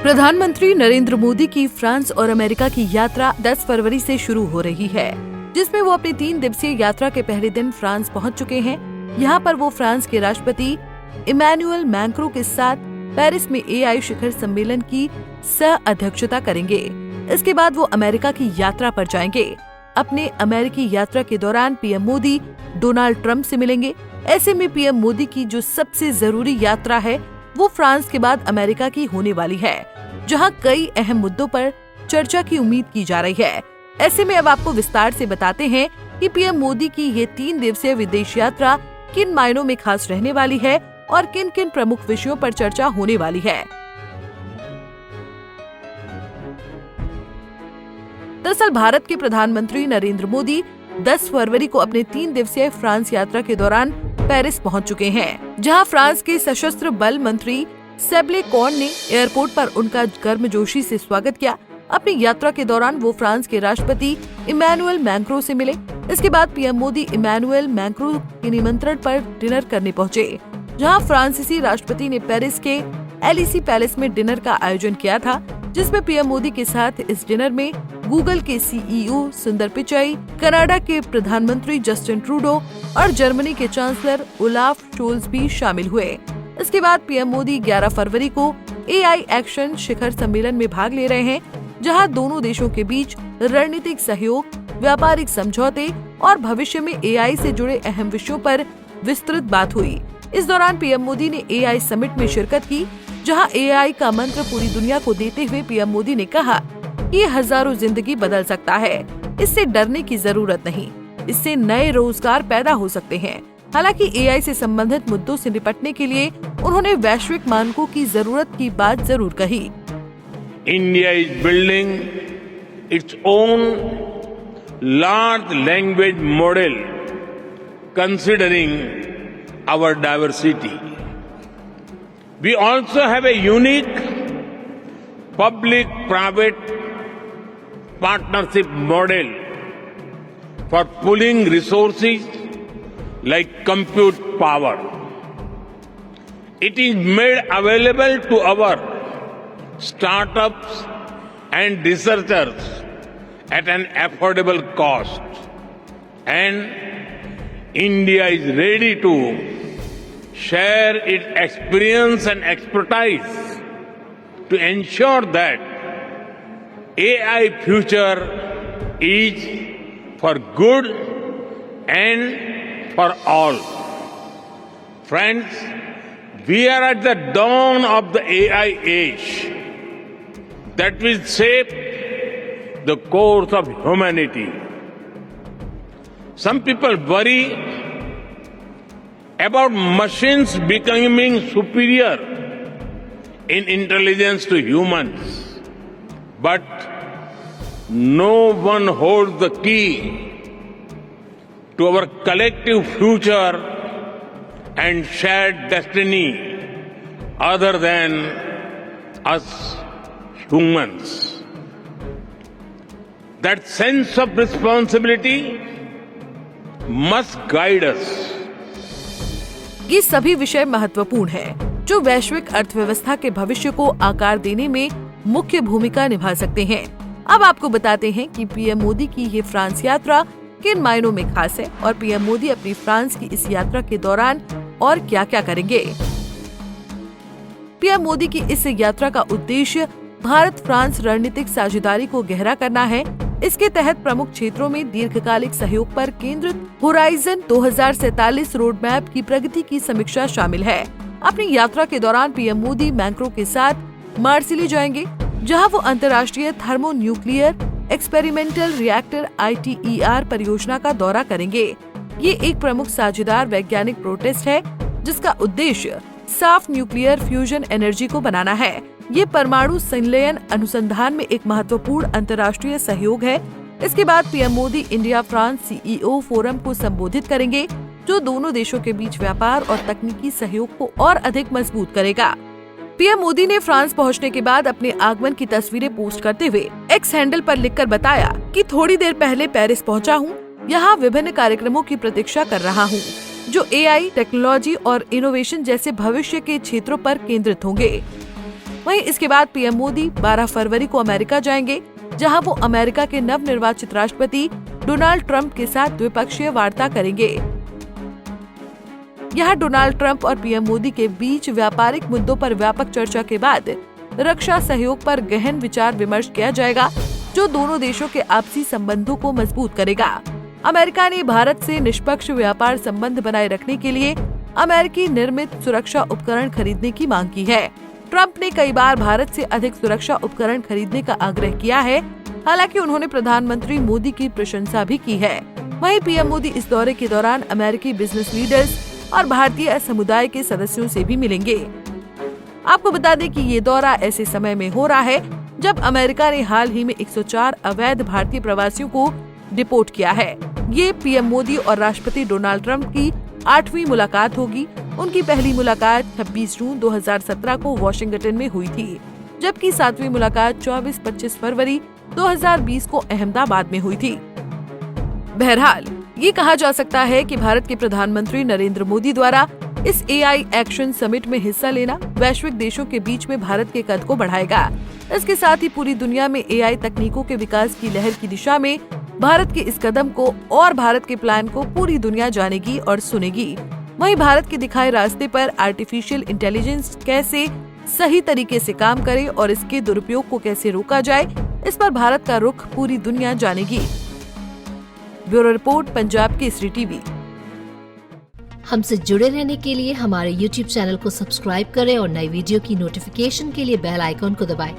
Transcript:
प्रधानमंत्री नरेंद्र मोदी की फ्रांस और अमेरिका की यात्रा 10 फरवरी से शुरू हो रही है, जिसमें वो अपनी 3 दिवसीय यात्रा के पहले दिन फ्रांस पहुंच चुके हैं। यहां पर वो फ्रांस के राष्ट्रपति इमैनुअल मैक्रों के साथ पेरिस में AI शिखर सम्मेलन की सह अध्यक्षता करेंगे। इसके बाद वो अमेरिका की यात्रा पर जाएंगे। अपने अमेरिकी यात्रा के दौरान पीएम मोदी डोनाल्ड ट्रंप से मिलेंगे। ऐसे में पीएम मोदी की जो सबसे जरूरी यात्रा है वो फ्रांस के बाद अमेरिका की होने वाली है, जहां कई अहम मुद्दों पर चर्चा की उम्मीद की जा रही है। ऐसे में अब आपको विस्तार से बताते हैं कि पीएम मोदी की ये 3 दिवसीय विदेश यात्रा किन मायनों में खास रहने वाली है और किन किन प्रमुख विषयों पर चर्चा होने वाली है। दरअसल भारत के प्रधानमंत्री नरेंद्र मोदी 10 फरवरी को अपने 3 दिवसीय फ्रांस यात्रा के दौरान पेरिस पहुंच चुके हैं, जहां फ्रांस के सशस्त्र बल मंत्री सेब्ले कॉर्न ने एयरपोर्ट पर उनका गर्मजोशी से स्वागत किया। अपनी यात्रा के दौरान वो फ्रांस के राष्ट्रपति इमैनुअल मैक्रों से मिले। इसके बाद पीएम मोदी इमैनुअल मैक्रों के निमंत्रण पर डिनर करने पहुंचे, जहां फ्रांसीसी राष्ट्रपति ने पेरिस के एलिसी पैलेस में डिनर का आयोजन किया था, जिसमें पीएम मोदी के साथ इस डिनर में गूगल के CEO सुंदर पिचाई, कनाडा के प्रधानमंत्री जस्टिन ट्रूडो और जर्मनी के चांसलर ओलाफ शोल्ज भी शामिल हुए। इसके बाद पीएम मोदी 11 फरवरी को AI एक्शन शिखर सम्मेलन में भाग ले रहे हैं, जहां दोनों देशों के बीच रणनीतिक सहयोग, व्यापारिक समझौते और भविष्य में AI से जुड़े अहम विषयों पर विस्तृत बात हुई। इस दौरान पीएम मोदी ने AI समिट में शिरकत की, जहां AI का मंत्र पूरी दुनिया को देते हुए पीएम मोदी ने कहा कि ये हजारों जिंदगी बदल सकता है। इससे डरने की जरूरत नहीं, इससे नए रोजगार पैदा हो सकते हैं। हालांकि AI से संबंधित मुद्दों से निपटने के लिए उन्होंने वैश्विक मानकों की जरूरत की बात जरूर कही। India is building its own large language model considering our diversity. We also have a unique public-private partnership model for pooling resources like compute power. It is made available to our startups and researchers at an affordable cost. And India is ready to share its experience and expertise to ensure that AI future is for good and for all. Friends, we are at the dawn of the AI age that will shape the course of humanity. Some people worry about machines becoming superior in intelligence to humans, but no one holds the key to our collective future and shared destiny other than us humans. That sense of responsibility must guide us. ये सभी विषय महत्वपूर्ण हैं, जो वैश्विक अर्थव्यवस्था के भविष्य को आकार देने में मुख्य भूमिका निभा सकते हैं। अब आपको बताते हैं कि पीएम मोदी की ये फ्रांस यात्रा किन मायनों में खास है और पीएम मोदी अपनी फ्रांस की इस यात्रा के दौरान और क्या क्या करेंगे। पीएम मोदी की इस यात्रा का उद्देश्य भारत फ्रांस रणनीतिक साझेदारी को गहरा करना है। इसके तहत प्रमुख क्षेत्रों में दीर्घकालिक सहयोग पर केंद्रित होराइजन 2047 रोड मैप की प्रगति की समीक्षा शामिल है। अपनी यात्रा के दौरान पीएम मोदी मैक्रों के साथ मार्सिली जाएंगे, जहां वो अंतर्राष्ट्रीय थर्मोन्यूक्लियर एक्सपेरिमेंटल रिएक्टर ITER परियोजना का दौरा करेंगे। ये एक प्रमुख साझेदार वैज्ञानिक प्रोटेस्ट है, जिसका उद्देश्य साफ न्यूक्लियर फ्यूजन एनर्जी को बनाना है। ये परमाणु संलयन अनुसंधान में एक महत्वपूर्ण अंतर्राष्ट्रीय सहयोग है। इसके बाद PM Modi India France CEO forum को संबोधित करेंगे, जो दोनों देशों के बीच व्यापार और तकनीकी सहयोग को और अधिक मजबूत करेगा। पीएम मोदी ने फ्रांस पहुंचने के बाद अपने आगमन की तस्वीरें पोस्ट करते हुए X हैंडल पर लिखकर बताया कि थोड़ी देर पहले पेरिस पहुंचा हूं, यहाँ विभिन्न कार्यक्रमों की प्रतीक्षा कर रहा हूँ, जो AI, टेक्नोलॉजी और इनोवेशन जैसे भविष्य के क्षेत्रों पर केंद्रित होंगे। वहीं इसके बाद पीएम मोदी 12 फरवरी को अमेरिका जाएंगे, जहां वो अमेरिका के नवनिर्वाचित राष्ट्रपति डोनाल्ड ट्रंप के साथ द्विपक्षीय वार्ता करेंगे। यहाँ डोनाल्ड ट्रंप और पीएम मोदी के बीच व्यापारिक मुद्दों पर व्यापक चर्चा के बाद रक्षा सहयोग पर गहन विचार विमर्श किया जाएगा, जो दोनों देशों के आपसी संबंधों को मजबूत करेगा। अमेरिका ने भारत से निष्पक्ष व्यापार संबंध बनाए रखने के लिए अमेरिकी निर्मित सुरक्षा उपकरण खरीदने की मांग की है। ट्रंप ने कई बार भारत से अधिक सुरक्षा उपकरण खरीदने का आग्रह किया है। हालांकि उन्होंने प्रधानमंत्री मोदी की प्रशंसा भी की है। वहीं पीएम मोदी इस दौरे के दौरान अमेरिकी बिजनेस लीडर्स और भारतीय समुदाय के सदस्यों से भी मिलेंगे। आपको बता दें कि ये दौरा ऐसे समय में हो रहा है जब अमेरिका ने हाल ही में 104 अवैध भारतीय प्रवासियों को डिपोर्ट किया है। ये पीएम मोदी और राष्ट्रपति डोनाल्ड ट्रंप की 8वीं मुलाकात होगी। उनकी पहली मुलाकात 26 जून 2017 को वॉशिंगटन में हुई थी, जबकि 7वीं मुलाकात 24-25 फरवरी 2020 को अहमदाबाद में हुई थी। बहरहाल ये कहा जा सकता है कि भारत के प्रधानमंत्री नरेंद्र मोदी द्वारा इस AI एक्शन समिट में हिस्सा लेना वैश्विक देशों के बीच में भारत के कद को बढ़ाएगा। इसके साथ ही पूरी दुनिया में AI तकनीकों के विकास की लहर की दिशा में भारत के इस कदम को और भारत के प्लान को पूरी दुनिया जानेगी और सुनेगी। वहीं भारत के दिखाए रास्ते पर आर्टिफिशियल इंटेलिजेंस कैसे सही तरीके से काम करे और इसके दुरुपयोग को कैसे रोका जाए, इस पर भारत का रुख पूरी दुनिया जानेगी। Bureau report, Punjab Kesari TV. हमसे जुड़े रहने के लिए हमारे YouTube चैनल को सब्सक्राइब करें और नई वीडियो की नोटिफिकेशन के लिए बेल आइकॉन को दबाएं।